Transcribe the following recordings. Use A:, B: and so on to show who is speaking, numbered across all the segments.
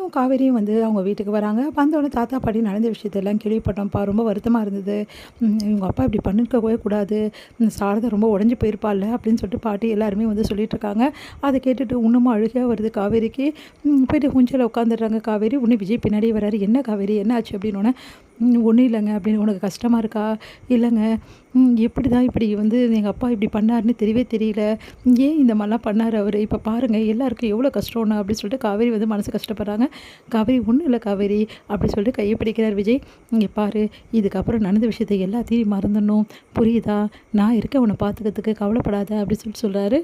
A: விஜயும் காவேரியும் வந்து அவங்க வீட்டுக்கு வராங்க. வந்தோடனே தாத்தா பாட்டி நடந்த விஷயத்தெல்லாம் கேள்விப்பட்டோம்ப்பா. ரொம்ப வருத்தமாக இருந்தது. இவங்க அப்பா இப்படி பண்ணிருக்கவே கூடாது. சாரதா ரொம்ப உடஞ்சி போயிருப்பாள்ல அப்படின்னு சொல்லிட்டு பாட்டி எல்லாருமே வந்து சொல்லிட்டு இருக்காங்க. அதை கேட்டுட்டு இன்னமும் அழுகையாக வருது காவேரிக்கு. போயிட்டு ஊஞ்சலில் உட்காந்துடுறாங்க காவேரி. உடனே விஜய் பின்னாடியே வராரு. என்ன காவேரி என்ன ஆச்சு அப்படின்னோடனே ஒன்றும் இல்லைங்க அப்படின்னு. உனக்கு கஷ்டமாக இருக்கா? இல்லைங்க. எப்படி தான் இப்படி வந்து எங்கள் அப்பா இப்படி பண்ணாருன்னு தெரியவே தெரியல. ஏன் இந்த மாதிரிலாம் பண்ணார் அவர்? இப்போ பாருங்கள் எல்லாருக்கும் எவ்வளோ கஷ்டம்னு அப்படின்னு சொல்லிட்டு காவேரி வந்து மனசு கஷ்டப்படுறாங்க. காவேரி ஒன்றும் இல்லை காவேரி அப்படி சொல்லிட்டு கையை பிடிக்கிறார் விஜய். இங்கே பாரு, இதுக்கப்புறம் நடந்த விஷயத்தை எல்லாத்தையும் மறந்துடணும், புரியுதா? நான் இருக்கேன் உன்னை பார்த்துக்கிறதுக்கு, கவலைப்படாத அப்படின்னு சொல்லிட்டு சொல்கிறாரு.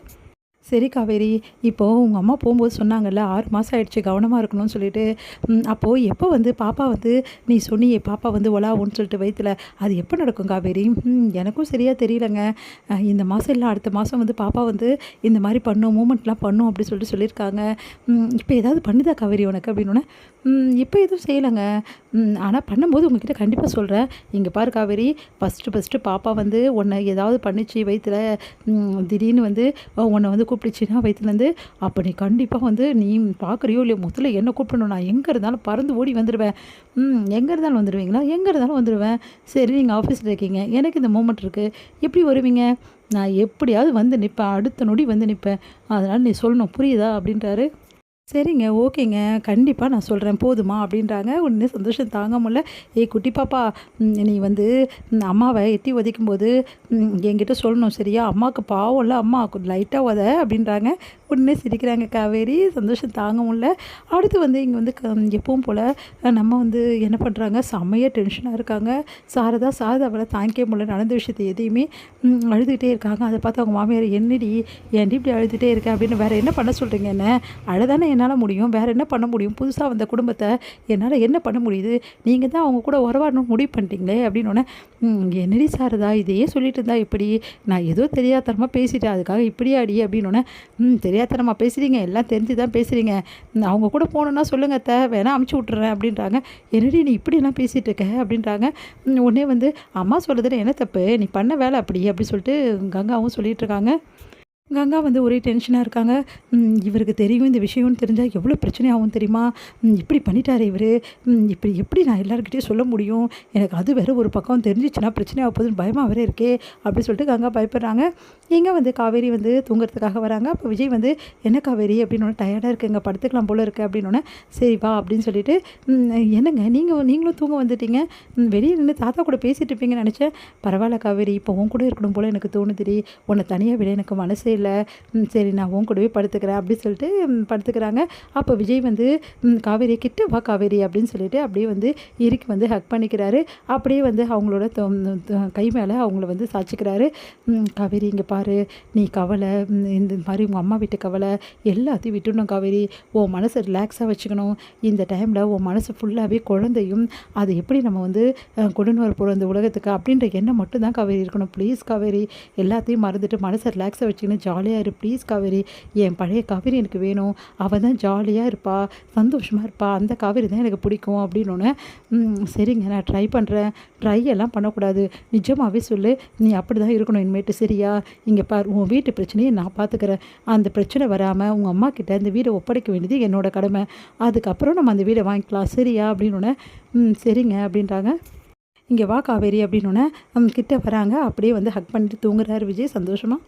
A: சரி காவேரி, இப்போது உங்கள் அம்மா போகும்போது சொன்னாங்கல்ல 6 மாதம் ஆயிடுச்சு கவனமாக இருக்கணும்னு சொல்லிட்டு. அப்போது எப்போ வந்து பாப்பா வந்து நீ சொன்னியே பாப்பா வந்து ஒலாவுன்னு சொல்லிட்டு வயித்துல, அது எப்போ நடக்கும் காவேரி? எனக்கும் சரியாக தெரியலங்க. இந்த மாதம் இல்லை அடுத்த மாதம் வந்து பாப்பா வந்து இந்த மாதிரி பண்ணும், மூமெண்ட்லாம் பண்ணும் அப்படி சொல்லிட்டு சொல்லியிருக்காங்க. இப்போ ஏதாவது பண்ணுதா காவேரி உனக்கு அப்படின்னோடனே, இப்போ எதுவும் செய்யலைங்க. ஆனால் பண்ணும்போது உங்ககிட்ட கண்டிப்பாக சொல்கிறேன். இங்கே பாரு காவேரி, ஃபஸ்ட்டு பாப்பா வந்து உன்னை ஏதாவது பண்ணிச்சு வயித்துல, திடீர்னு வந்து உன்னை வந்து கூப்பிடுச்சுன்னா வயிற்றுலேருந்து, அப்போ நீ கண்டிப்பாக வந்து நீ பார்க்குறியோ இல்லையோ முதல்ல என்ன கூப்பிடணும். நான் எங்கே இருந்தாலும் பறந்து ஓடி வந்துடுவேன். எங்கே இருந்தாலும் வந்துடுவீங்களா? எங்கே இருந்தாலும் வந்துடுவேன். சரி நீங்கள் ஆஃபீஸில் இருக்கீங்க, எனக்கு இந்த மூமெண்ட் இருக்குது, எப்படி வருவீங்க? நான் எப்படியாவது வந்து நிற்பேன், அடுத்த நொடி வந்து நிற்பேன். அதனால் நீ சொல்லணும், புரியுதா அப்படின்றாரு. சரிங்க, ஓகேங்க. கண்டிப்பாக நான் சொல்கிறேன். போதுமா? அப்படின்றாங்க. உடனே சந்தோஷம் தாங்க முடில. ஏய் குட்டி பாப்பா, நீ வந்து அம்மாவை எட்டி உதைக்கும்போது என்கிட்ட சொல்லணும் சரியா? அம்மாவுக்கு பாவம்ல, அம்மா லைட்டாக உத அப்படின்றாங்க. உடனே சிரிக்கிறாங்க காவேரி. சந்தோஷம் தாங்க முடில. அடுத்து வந்து இங்கே வந்து எப்பவும் போல் நம்ம வந்து என்ன பண்ணுறாங்க, செம்மையாக டென்ஷனாக இருக்காங்க. சாரதாவால் தாங்கிக்கவே முடியல. நடந்த விஷயத்தை எதையுமே அழுதுகிட்டே இருக்காங்க. அதை பார்த்து அவங்க மாமியார், என்னடி ஏன்டி இப்படி அழுதுகிட்டே இருக்கேன் அப்படின்னு, வேறு என்ன பண்ண சொல்கிறீங்க என்ன? அழதானே என்னால் முடியும், வேறு என்ன பண்ண முடியும்? புதுசாக வந்த குடும்பத்தை என்னால் என்ன பண்ண முடியுது? நீங்கள் தான் அவங்க கூட உறவாடணும்னு முடிவு பண்ணிட்டீங்களே அப்படின்னோடனே, என்னடி சாரதா இதையே சொல்லிட்டு இருந்தா எப்படி? நான் ஏதோ தெரியாதனமாக பேசிட்டேன், அதுக்காக இப்படியே அடி அப்படின்னோடனே, தெரியாதனமாக பேசுகிறீங்க, எல்லாம் தெரிஞ்சு தான் பேசுகிறீங்க. அவங்க கூட போகணுன்னா சொல்லுங்கள் அத்தை, வேணா அமுச்சு விட்றேன் அப்படின்றாங்க. என்னடி நீ இப்படியெல்லாம் பேசிகிட்டு இருக்க அப்படின்றாங்க. உடனே வந்து அம்மா சொல்கிறதுல என்ன தப்பு, நீ பண்ண வேலை அப்படி சொல்லிட்டு கங்காவும் சொல்லிகிட்டு இருக்காங்க. கங்கா வந்து ஒரே டென்ஷனாக இருக்காங்க. இவருக்கு தெரியும் இந்த விஷயம்னு தெரிஞ்சால் எவ்வளோ பிரச்சனையாகும் தெரியுமா? இப்படி பண்ணிட்டாரு இவர், இப்படி எப்படி நான் எல்லாருக்கிட்டையும் சொல்ல முடியும்? எனக்கு அது வேறு ஒரு பக்கம் தெரிஞ்சிச்சுன்னா பிரச்சனையாக போகுதுன்னு பயமாக வேறு இருக்கே அப்படி சொல்லிட்டு கங்கா பயப்படுறாங்க. இங்கே வந்து காவேரி வந்து தூங்குறதுக்காக வராங்க. அப்போ விஜய் வந்து, என்ன காவேரி அப்படின்னு, டயர்டாக இருக்குங்க, படுத்துக்கலாம் போல் இருக்குது அப்படின்னோடனே, சரி வா அப்படின்னு சொல்லிட்டு, என்னங்க நீங்களும் தூங்க வந்துட்டீங்க, வெளியே நின்று தாத்தா கூட பேசிகிட்டு இருப்பீங்கன்னு நினச்சேன். பரவாயில்ல காவேரி, இப்போ உன் கூட இருக்கணும் போல் எனக்கு தோணுதுடி, உன்னை தனியாக விட எனக்கு மனசே இல்லை. சரி நான் உன் கூடவே படுத்துக்கிறேன் அப்படின்னு சொல்லிட்டு படுத்துக்கிறாங்க. அப்போ விஜய் வந்து, காவேரி கிட்ட வா காவேரி அப்படின்னு சொல்லிட்டு அப்படியே வந்து இறுக்கி வந்து ஹக் பண்ணிக்கிறாரு. அப்படியே வந்து அவங்களோட கை மேலே அவங்கள வந்து சாய்ச்சிக்கிறாரு. காவேரி இங்கே பாரு, நீ கவலை, இந்த மாதிரி உங்கள் அம்மா வீட்டு கவலை எல்லாத்தையும் விட்டுடணும் காவேரி. உன் மனசை ரிலாக்ஸாக வச்சுக்கணும். இந்த டைமில் உன் மனசு ஃபுல்லாகவே குழந்தையும் அதை எப்படி நம்ம வந்து கொண்டு வர போகிறோம் இந்த உலகத்துக்கு அப்படின்ற எண்ணம் மட்டும்தான் காவேரி இருக்கணும். ப்ளீஸ் காவேரி, எல்லாத்தையும் மறந்துட்டு மனசை ரிலாக்ஸாக வச்சுக்கணும், ஜாலியாக இரு ப்ளீஸ் காவேரி. என் பழைய காவேரி எனக்கு வேணும், அவள் தான் ஜாலியாக இருப்பா, சந்தோஷமாக இருப்பா, அந்த காவேரி தான் எனக்கு பிடிக்கும் அப்படின்னோடனே, சரிங்க நான் ட்ரை பண்ணுறேன். ட்ரை எல்லாம் பண்ணக்கூடாது, நிஜமாகவே சொல்லு, நீ அப்படி தான் இருக்கணும் இனிமேட்டு சரியா? இங்கே பார், உன் வீட்டு பிரச்சனையை நான் பார்த்துக்கிறேன். அந்த பிரச்சனை வராமல் உங்கள் அம்மா கிட்ட இந்த வீடை ஒப்படைக்க வேண்டியது என்னோட கடமை. அதுக்கப்புறம் நம்ம அந்த வீடை வாங்கிக்கலாம் சரியா அப்படின்னோடனே, சரிங்க அப்படின்றாங்க. இங்கே வா காவேரி அப்படின்னோடனே கிட்ட வராங்க. அப்படியே வந்து ஹக் பண்ணிட்டு தூங்குறாரு விஜய் சந்தோஷமாக.